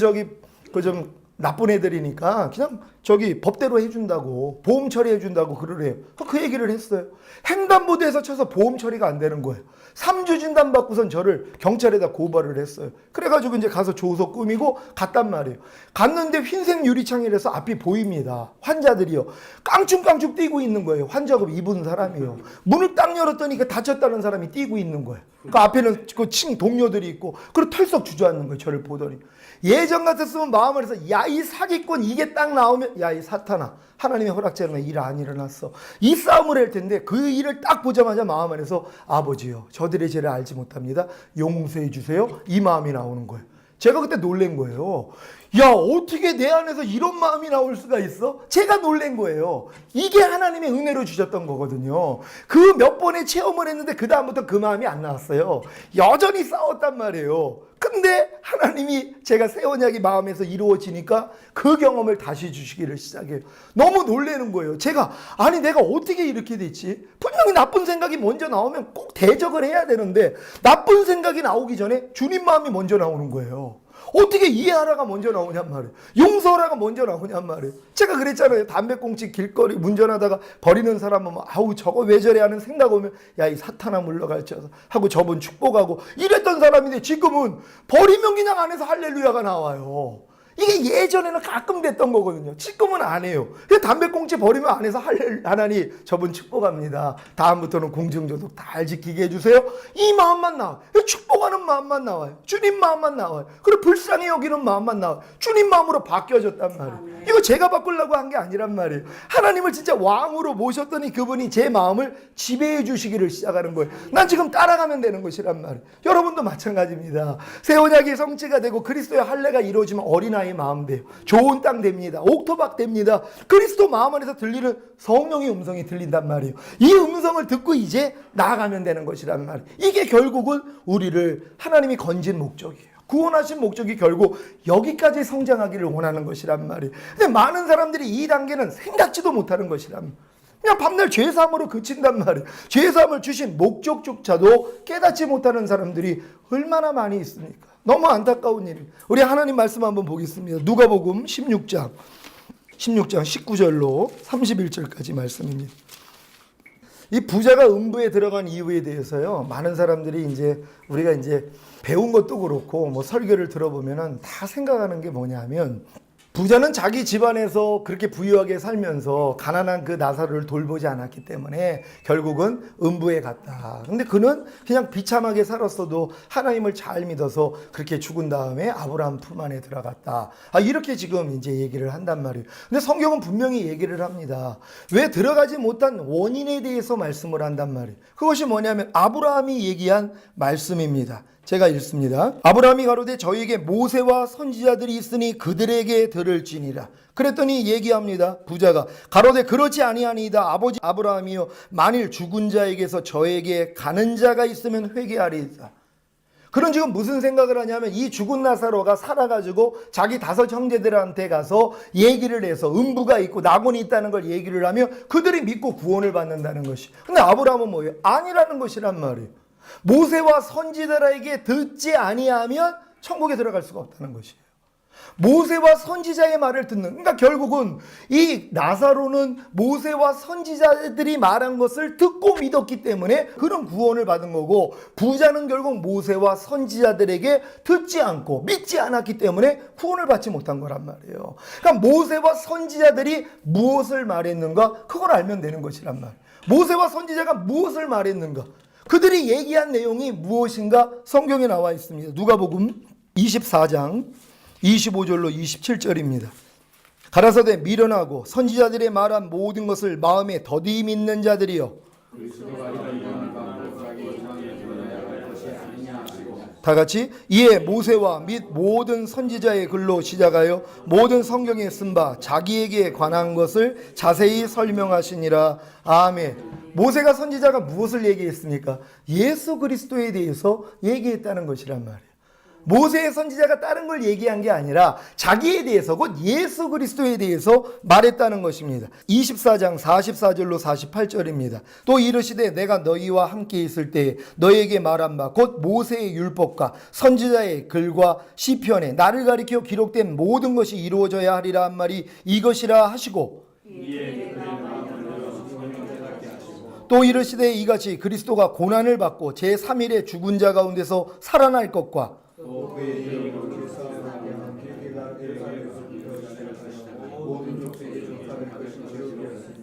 좀 나쁜 애들이니까 그냥 저기 법대로 해준다고 보험 처리해준다고 그러래요. 그 얘기를 했어요. 횡단보도에서 쳐서 보험 처리가 안 되는 거예요. 3주 진단 받고선 저를 경찰에다 고발을 했어요. 그래가지고 이제 가서 조서 꾸미고 갔단 말이에요. 갔는데 흰색 유리창이라서 앞이 보입니다. 환자들이요. 깡충깡충 뛰고 있는 거예요. 환자급 입은 사람이요. 문을 딱 열었더니 그 다쳤다는 사람이 뛰고 있는 거예요. 그 앞에는 그 동료들이 있고 그리고 털썩 주저앉는 거예요. 저를 보더니. 예전 같았으면 마음을 해서 야, 이 사기꾼 이게 딱 나오면 야, 이 사탄아. 하나님의 허락제로는 일 안 일어났어. 이 싸움을 할 텐데 그 일을 딱 보자마자 마음 안에서 아버지요. 저들의 죄를 알지 못합니다. 용서해 주세요. 이 마음이 나오는 거예요. 제가 그때 놀란 거예요. 야, 어떻게 내 안에서 이런 마음이 나올 수가 있어? 제가 놀란 거예요. 이게 하나님의 은혜로 주셨던 거거든요. 그 몇 번의 체험을 했는데 그 다음부터 그 마음이 안 나왔어요. 여전히 싸웠단 말이에요. 근데 하나님이 제가 새 언약이 마음에서 이루어지니까 그 경험을 다시 주시기를 시작해요. 너무 놀라는 거예요. 제가 아니 내가 어떻게 이렇게 됐지? 분명히 나쁜 생각이 먼저 나오면 꼭 대적을 해야 되는데 나쁜 생각이 나오기 전에 주님 마음이 먼저 나오는 거예요. 어떻게 이해하라가 먼저 나오냔 말이에요. 용서하라가 먼저 나오냔 말이에요. 제가 그랬잖아요. 담배꽁치 길거리 운전하다가 버리는 사람은 아우 저거 왜 저래 하는 생각 오면 야, 이 사탄아 물러갈지어서 하고 저분 축복하고 이랬던 사람인데 지금은 버리면 그냥 안에서 할렐루야가 나와요. 이게 예전에는 가끔 됐던 거거든요. 지금은 안 해요. 담배꽁치 버리면 안에서 하나님 저분 축복합니다. 다음부터는 공중조독 잘 지키게 해주세요. 이 마음만 나와요. 축복하는 마음만 나와요. 주님 마음만 나와요. 그리고 불쌍히 여기는 마음만 나와요. 주님 마음으로 바뀌어졌단 말이에요. 이거 제가 바꾸려고 한 게 아니란 말이에요. 하나님을 진짜 왕으로 모셨더니 그분이 제 마음을 지배해 주시기를 시작하는 거예요. 난 지금 따라가면 되는 것이란 말이에요. 여러분도 마찬가지입니다. 새 언약이 성취가 되고 그리스도의 할례가 이루어지면 어린아이 마음 돼요. 좋은 땅 됩니다. 옥토박 됩니다. 그리스도 마음 안에서 들리는 성령의 음성이 들린단 말이에요. 이 음성을 듣고 이제 나아가면 되는 것이란 말이에요. 이게 결국은 우리를 하나님이 건진 목적이에요. 구원하신 목적이 결국 여기까지 성장하기를 원하는 것이란 말이에요. 근데 많은 사람들이 이 단계는 생각지도 못하는 것이란 말이에요. 그냥 밤날 죄사함으로 그친단 말이에요. 죄사함을 주신 목적조차도 깨닫지 못하는 사람들이 얼마나 많이 있습니까? 너무 안타까운 일입니다. 우리 하나님 말씀 한번 보겠습니다. 누가복음 16장 19절로 31절까지 말씀입니다. 이 부자가 음부에 들어간 이유에 대해서요, 많은 사람들이 우리가 배운 것도 그렇고 뭐 설교를 들어보면은 다 생각하는 게 뭐냐면, 부자는 자기 집안에서 그렇게 부유하게 살면서 가난한 그 나사로를 돌보지 않았기 때문에 결국은 음부에 갔다. 근데 그는 그냥 비참하게 살았어도 하나님을 잘 믿어서 그렇게 죽은 다음에 아브라함 품 안에 들어갔다. 이렇게 지금 얘기를 한단 말이에요. 근데 성경은 분명히 얘기를 합니다. 왜 들어가지 못한 원인에 대해서 말씀을 한단 말이에요. 그것이 뭐냐면 아브라함이 얘기한 말씀입니다. 제가 읽습니다. 아브라함이 가로되 저에게 모세와 선지자들이 있으니 그들에게 들을지니라. 그랬더니 얘기합니다. 부자가 가로되 그렇지 아니하니이다. 아버지 아브라함이여, 만일 죽은 자에게서 저에게 가는 자가 있으면 회개하리이다. 그런 지금 무슨 생각을 하냐면, 이 죽은 나사로가 살아가지고 자기 5 형제들한테 가서 얘기를 해서 음부가 있고 낙원이 있다는 걸 얘기를 하면 그들이 믿고 구원을 받는다는 것이. 근데 아브라함은 뭐예요? 아니라는 것이란 말이에요. 모세와 선지자에게 듣지 아니하면 천국에 들어갈 수가 없다는 것이에요. 모세와 선지자의 말을 듣는, 그러니까 결국은 이 나사로는 모세와 선지자들이 말한 것을 듣고 믿었기 때문에 그런 구원을 받은 거고, 부자는 결국 모세와 선지자들에게 듣지 않고 믿지 않았기 때문에 구원을 받지 못한 거란 말이에요. 그러니까 모세와 선지자들이 무엇을 말했는가, 그걸 알면 되는 것이란 말이에요. 모세와 선지자가 무엇을 말했는가, 그들이 얘기한 내용이 무엇인가 성경에 나와 있습니다. 누가복음 24장 25절로 27절입니다. 가라사대 미련하고 선지자들의 말한 모든 것을 마음에 더디 믿는 자들이여, 다 같이 이에 모세와 및 모든 선지자의 글로 시작하여 모든 성경에 쓴 바 자기에게 관한 것을 자세히 설명하시니라. 아멘. 모세가 선지자가 무엇을 얘기했습니까? 예수 그리스도에 대해서 얘기했다는 것이란 말이에요. 모세의 선지자가 다른 걸 얘기한 게 아니라 자기에 대해서, 곧 예수 그리스도에 대해서 말했다는 것입니다. 24장 44절로 48절입니다. 또 이르시되 내가 너희와 함께 있을 때에 너희에게 말한 바 곧 모세의 율법과 선지자의 글과 시편에 나를 가리켜 기록된 모든 것이 이루어져야 하리라 한 말이 이것이라 하시고, 또 이르시되 이같이 그리스도가 고난을 받고 제3일에 죽은 자 가운데서 살아날 것과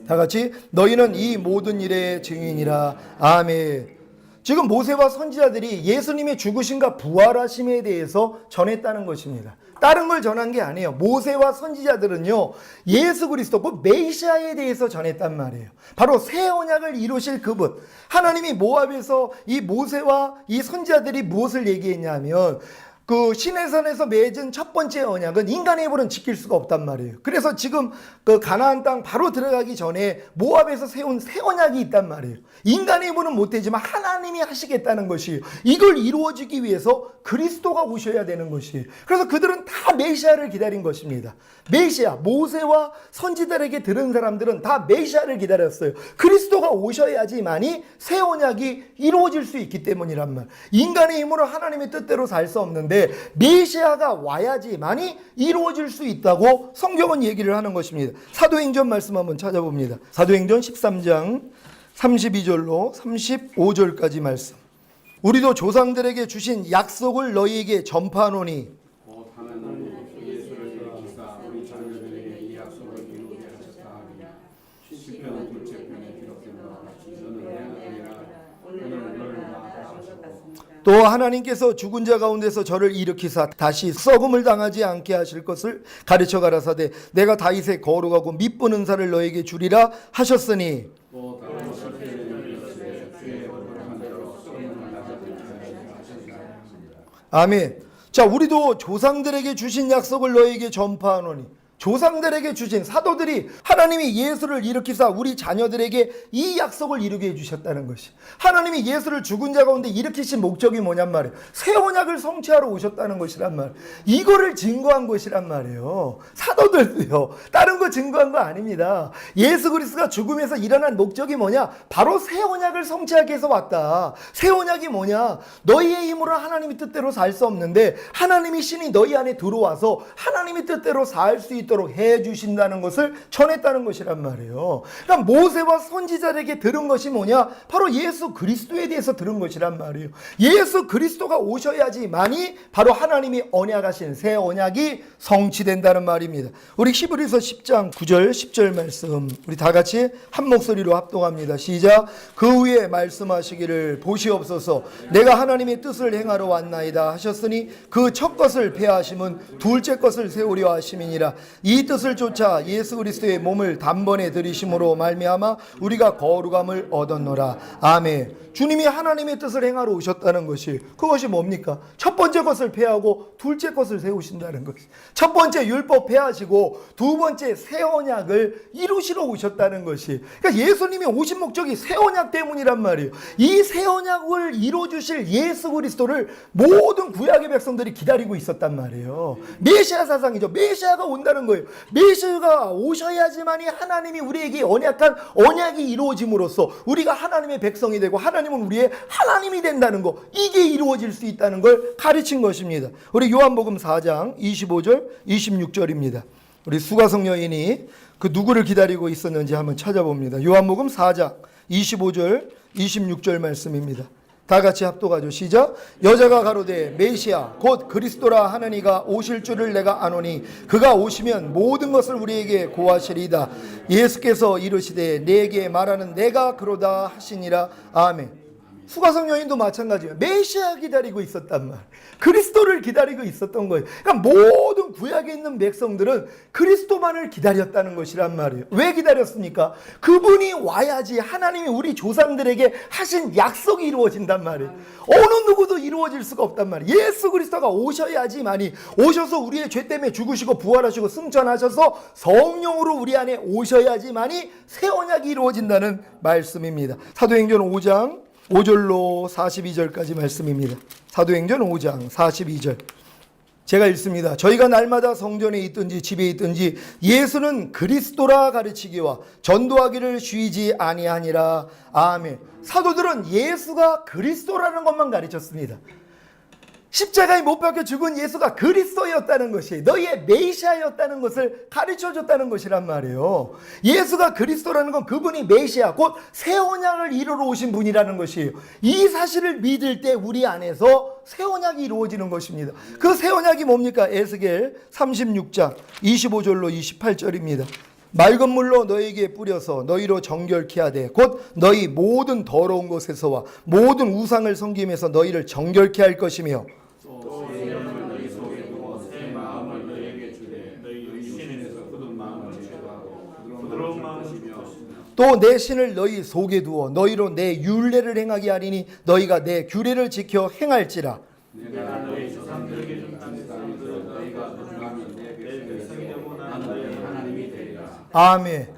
다 같이 너희는 이 모든 일의 증인이라. 아멘. 지금 모세와 선지자들이 예수님의 죽으심과 부활하심에 대해서 전했다는 것입니다. 다른 걸 전한 게 아니에요. 모세와 선지자들은요, 예수 그리스도 그 메시아에 대해서 전했단 말이에요. 바로 새 언약을 이루실 그분. 하나님이 모압에서 이 모세와 이 선지자들이 무엇을 얘기했냐면, 그 시내산에서 맺은 첫 번째 언약은 인간의 힘으로는 지킬 수가 없단 말이에요. 그래서 지금 그 가나안 땅 바로 들어가기 전에 모압에서 세운 새 언약이 있단 말이에요. 인간의 힘으로는 못되지만 하나님이 하시겠다는 것이에요. 이걸 이루어지기 위해서 그리스도가 오셔야 되는 것이에요. 그래서 그들은 다 메시아를 기다린 것입니다. 메시아, 모세와 선지자들에게 들은 사람들은 다 메시아를 기다렸어요. 그리스도가 오셔야지만이 새 언약이 이루어질 수 있기 때문이란 말. 인간의 힘으로 하나님의 뜻대로 살 수 없는데 메시아가 와야지만이 이루어질 수 있다고 성경은 얘기를 하는 것입니다. 사도행전 말씀 한번 찾아봅니다. 사도행전 13장 32절로 35절까지 말씀. 우리도 조상들에게 주신 약속을 너희에게 전파하노니 또 하나님께서 죽은 자 가운데서 저를 일으키사 다시 썩음을 당하지 않게 하실 것을 가르쳐 가라사대 내가 다윗의 거룩하고 미쁜 은사를 너에게 주리라 하셨으니, 아멘. 자, 우리도 조상들에게 주신 약속을 너에게 전파하노니, 조상들에게 주신 사도들이 하나님이 예수를 일으키사 우리 자녀들에게 이 약속을 이루게 해주셨다는 것이, 하나님이 예수를 죽은 자 가운데 일으키신 목적이 뭐냔 말이에요. 새 언약을 성취하러 오셨다는 것이란 말이에요. 이거를 증거한 것이란 말이에요. 사도들도요, 다른 거 증거한 거 아닙니다. 예수 그리스도가 죽음에서 일어난 목적이 뭐냐? 바로 새 언약을 성취하기 위해서 왔다. 새 언약이 뭐냐? 너희의 힘으로 하나님의 뜻대로 살 수 없는데 하나님이 신이 너희 안에 들어와서 하나님의 뜻대로 살 수 있도록 해주신다는 것을 전했다는 것이란 말이에요. 그러니까 모세와 선지자들에게 들은 것이 뭐냐? 바로 예수 그리스도에 대해서 들은 것이란 말이에요. 예수 그리스도가 오셔야지만이 바로 하나님이 언약하신 새 언약이 성취된다는 말입니다. 우리 히브리서 10장 9절 10절 말씀 우리 다 같이 한 목소리로 합동합니다. 시작. 그 위에 말씀하시기를 보시옵소서 내가 하나님의 뜻을 행하러 왔나이다 하셨으니 그 첫 것을 폐하심은 둘째 것을 세우려 하심이니라. 이 뜻을 쫓아 예수 그리스도의 몸을 단번에 들이심으로 말미암아 우리가 거룩함을 얻었노라. 아멘. 주님이 하나님의 뜻을 행하러 오셨다는 것이, 그것이 뭡니까? 첫 번째 것을 폐하고 둘째 것을 세우신다는 것이, 첫 번째 율법 폐하시고 두 번째 새 언약을 이루시러 오셨다는 것이, 그러니까 예수님이 오신 목적이 새 언약 때문이란 말이에요. 이 새 언약을 이루어주실 예수 그리스도를 모든 구약의 백성들이 기다리고 있었단 말이에요. 메시아 사상이죠. 메시아가 온다는 거예요. 메시아가 오셔야지만이 하나님이 우리에게 언약한 언약이 이루어짐으로써 우리가 하나님의 백성이 되고 하나님은 우리의 하나님이 된다는 거, 이게 이루어질 수 있다는 걸 가르친 것입니다. 우리 요한복음 4장 25절 26절입니다. 우리 수가성 여인이 그 누구를 기다리고 있었는지 한번 찾아봅니다. 요한복음 4장 25절 26절 말씀입니다. 다 같이 합독하죠. 시작. 여자가 가로되 메시아 곧 그리스도라 하느니가 오실 줄을 내가 아노니 그가 오시면 모든 것을 우리에게 고하시리이다. 예수께서 이르시되 내게 말하는 내가 그로다 하시니라. 아멘. 수가성 여인도 마찬가지예요. 메시아 기다리고 있었단 말. 그리스도를 기다리고 있었던 거예요. 그러니까 모든 구약에 있는 백성들은 그리스도만을 기다렸다는 것이란 말이에요. 왜 기다렸습니까? 그분이 와야지 하나님이 우리 조상들에게 하신 약속이 이루어진단 말이에요. 어느 누구도 이루어질 수가 없단 말이에요. 예수 그리스도가 오셔야지만이, 오셔서 우리의 죄 때문에 죽으시고 부활하시고 승천하셔서 성령으로 우리 안에 오셔야지만이 새 언약이 이루어진다는 말씀입니다. 사도행전 5장 5절로 42절까지 말씀입니다. 사도행전 5장 42절 제가 읽습니다. 저희가 날마다 성전에 있든지 집에 있든지 예수는 그리스도라 가르치기와 전도하기를 쉬지 아니하니라. 아멘. 사도들은 예수가 그리스도라는 것만 가르쳤습니다. 십자가에 못 박혀 죽은 예수가 그리스도였다는 것이, 너희의 메시아였다는 것을 가르쳐줬다는 것이란 말이에요. 예수가 그리스도라는 건 그분이 메시아, 곧 새 언약을 이루러 오신 분이라는 것이에요. 이 사실을 믿을 때 우리 안에서 새 언약이 이루어지는 것입니다. 그 새 언약이 뭡니까? 에스겔 36장 25절로 28절입니다. 맑은 물로 너희에게 뿌려서 너희로 정결케 하되 곧 너희 모든 더러운 것에서와 모든 우상을 섬김에서 너희를 정결케 할 것이며 또 내 신을 너희 속에 두어 너희로 내 율례를 행하게 하리니 너희가 내 규례를 지켜 행할지라. 내가 너희 조상들에게 준 땅에서 너희가 거주하면 내 백성이 되고 나는 너희 하나님이 되리라. 아멘.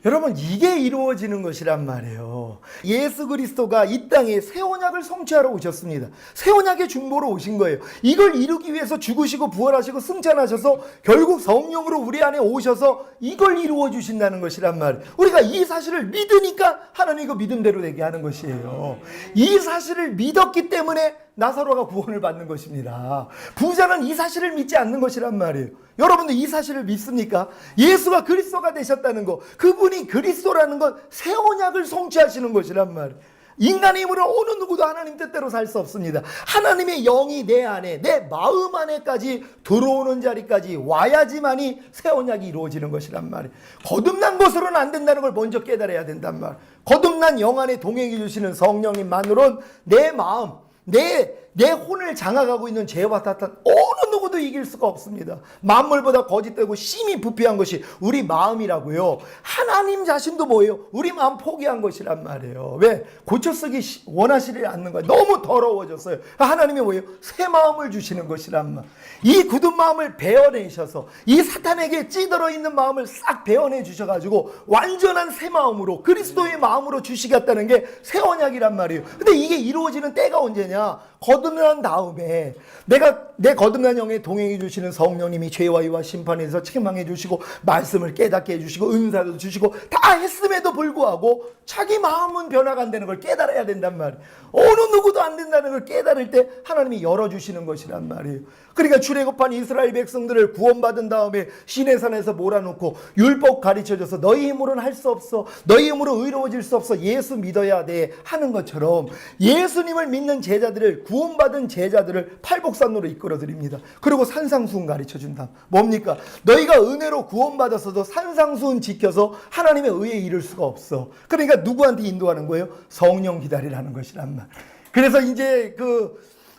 여러분, 이게 이루어지는 것이란 말이에요. 예수 그리스도가 이 땅에 새 언약을 성취하러 오셨습니다. 새 언약의 중보로 오신 거예요. 이걸 이루기 위해서 죽으시고 부활하시고 승천하셔서 결국 성령으로 우리 안에 오셔서 이걸 이루어 주신다는 것이란 말이에요. 우리가 이 사실을 믿으니까 하나님이 그 믿음대로 되게 하는 것이에요. 이 사실을 믿었기 때문에 나사로가 구원을 받는 것입니다. 부자는 이 사실을 믿지 않는 것이란 말이에요. 여러분들 이 사실을 믿습니까? 예수가 그리스도가 되셨다는 것, 그분이 그리스도라는 것, 새 언약을 성취하시는 것이란 말이에요. 인간의 힘으로 어느 누구도 하나님 뜻대로 살 수 없습니다. 하나님의 영이 내 안에, 내 마음 안에까지 들어오는 자리까지 와야지만이 새 언약이 이루어지는 것이란 말이에요. 거듭난 것으로는 안 된다는 걸 먼저 깨달아야 된단 말이에요. 거듭난 영 안에 동행해 주시는 성령님만으로는 내 마음, 내 혼을 장악하고 있는 죄와 사탄 어느 누구도 이길 수가 없습니다. 만물보다 거짓되고 심히 부패한 것이 우리 마음이라고요. 하나님 자신도 뭐예요? 우리 마음 포기한 것이란 말이에요. 왜? 고쳐쓰기 원하시지 않는 거예요. 너무 더러워졌어요. 하나님이 뭐예요? 새 마음을 주시는 것이란 말. 이 굳은 마음을 베어내셔서 이 사탄에게 찌들어 있는 마음을 싹 베어내 주셔가지고 완전한 새 마음으로, 그리스도의 마음으로 주시겠다는 게 새 언약이란 말이에요. 근데 이게 이루어지는 때가 언제냐? 거듭난 다음에 내 거듭난 영에 동행해 주시는 성령님이 죄와 유와 심판에서 책망해 주시고 말씀을 깨닫게 해주시고 은사도 주시고 다 했음에도 불구하고 자기 마음은 변화가 안 되는 걸 깨달아야 된단 말이에요. 어느 누구도 안 된다는 걸 깨달을 때 하나님이 열어주시는 것이란 말이에요. 그러니까 출애굽한 이스라엘 백성들을 구원받은 다음에 시내산에서 몰아놓고 율법 가르쳐줘서 너희 힘으로는 할 수 없어, 너희 힘으로 의로워질 수 없어, 예수 믿어야 돼 하는 것처럼 예수님을 믿는 제자들을, 구원받은 제자들을 팔복산로로 이끌어드립니다. 그리고 산상수훈 가르쳐준다. 뭡니까? 너희가 은혜로 구원받았어도 산상수훈 지켜서 하나님의 의에 이를 수가 없어. 그러니까 누구한테 인도하는 거예요? 성령 기다리라는 것이란 말. 그래서 이제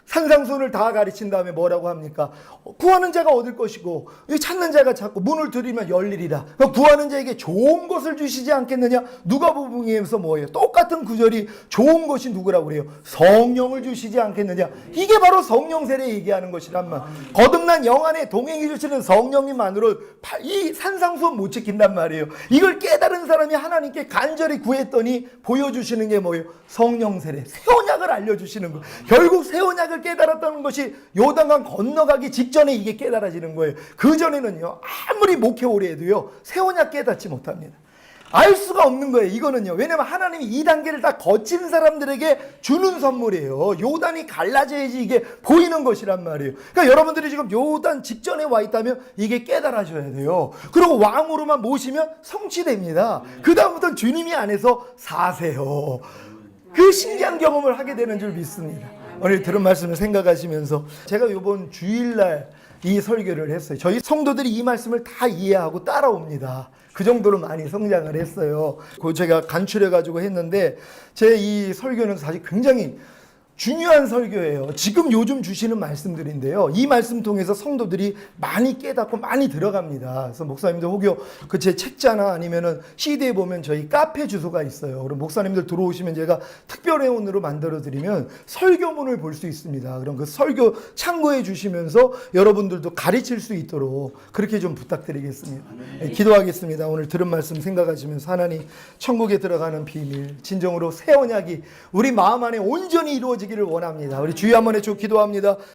산상수훈을 다 가르친 다음에 뭐라고 합니까? 구하는 자가 얻을 것이고 찾는 자가 찾고 문을 두드리면 열리리라. 구하는 자에게 좋은 것을 주시지 않겠느냐? 누가복음에서 뭐예요? 똑같은 구절이 좋은 것이 누구라고 그래요? 성령을 주시지 않겠느냐? 이게 바로 성령 세례 얘기하는 것이란 말. 거듭난 영 안에 동행해 주시는 성령님만으로 이 산상수훈 못 지킨단 말이에요. 이걸 깨달은 사람이 하나님께 간절히 구했더니 보여주시는 게 뭐예요? 성령 세례, 새 언약을 알려주시는 거예요. 결국 새 언약을 깨달았다는 것이 요단강 건너가기 직전에 이게 깨달아지는 거예요. 그 전에는요, 아무리 목회 오래 해도요, 새 언약 깨닫지 못합니다. 알 수가 없는 거예요. 이거는요. 왜냐면 하나님이 이 단계를 다 거친 사람들에게 주는 선물이에요. 요단이 갈라져야지 이게 보이는 것이란 말이에요. 그러니까 여러분들이 지금 요단 직전에 와 있다면 이게 깨달아져야 돼요. 그리고 왕으로만 모시면 성취됩니다. 그 다음부터는 주님이 안에서 사세요. 그 신기한 경험을 하게 되는 줄 믿습니다. 오늘 들은 말씀을 생각하시면서 제가 이번 주일날 이 설교를 했어요. 저희 성도들이 이 말씀을 다 이해하고 따라옵니다. 그 정도로 많이 성장을 했어요. 그 제가 간추려가지고 했는데 제 이 설교는 사실 굉장히 중요한 설교예요. 지금 요즘 주시는 말씀들인데요. 이 말씀 통해서 성도들이 많이 깨닫고 많이 들어갑니다. 그래서 목사님들 혹여 그 제 책자나 아니면은 CD에 보면 저희 카페 주소가 있어요. 그럼 목사님들 들어오시면 제가 특별 회원으로 만들어 드리면 설교문을 볼 수 있습니다. 그럼 그 설교 참고해 주시면서 여러분들도 가르칠 수 있도록 그렇게 좀 부탁드리겠습니다. 네, 기도하겠습니다. 오늘 들은 말씀 생각하시면서 하나님 천국에 들어가는 비밀 진정으로 새 언약이 우리 마음 안에 온전히 이루어지기를 원합니다. 우리 주여 한번 해주고 기도합니다.